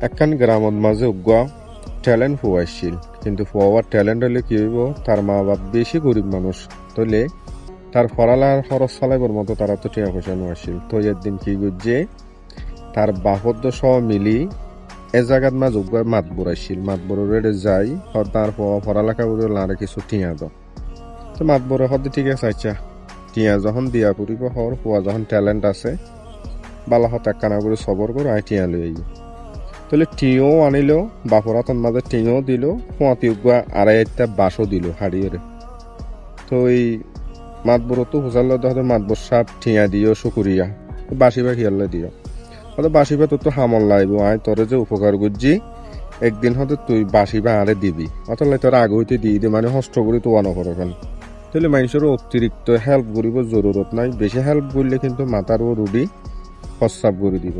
একখান গ্রামত মাঝে উগা ট্যালেন্ট ফুয়াইছিল, কিন্তু ফুয়ার ট্যালেন্ট হলে কি হইব, তার মা বাপ বেশি গরিব মানুষ, তলে তার ফরালার খরচ চালাইবার মতো তারা তো টিয়া পয়সা নোয়াছিল। তো একদিন কি করছে, তার বাপদ্য সহ মিলি এ জায়গাত মাঝ উগা মাত বরাইছিল, মাত বড়ে যাই তার পড়ালেখা করে লারে কিছু টিয়া দাও। তো মাত বড় হতে ঠিক আছে, আচ্ছা টিয়া যখন দিয়া পড়িব হর ফুয়া যখন ট্যালেন্ট আছে বালা হত একখানা করে সবর করে আই টিয়া লই আই। তাহলে টিও আনিল, বাপরা তোর মাঝে টিও দিল, ফুয়াতি উগা আড়াইটা বাসও দিল হারিয়ে। তো এই মাতবর তো হুসাল্লা হয়তো মাতবর সাপ ঠিয়া দিও শুকুরিয়া বাসিবা খেয়াল্লা দিও, হয়তো বাসিবা তোর তো হামল লাইব আয় তোরে যে উপকার করছি একদিন হয়তো তুই বাসিবা আরে দিবি, অতলে তোর আগে হইতে দিয়ে দি মানে হস্ত করি তো আনো করবেন। তাহলে মানুষের অতিরিক্ত হেল্প করিব জরুরত নাই, বেশি হেল্প করলে কিন্তু মাথারও রুডি প্রস্রাব করে দিব।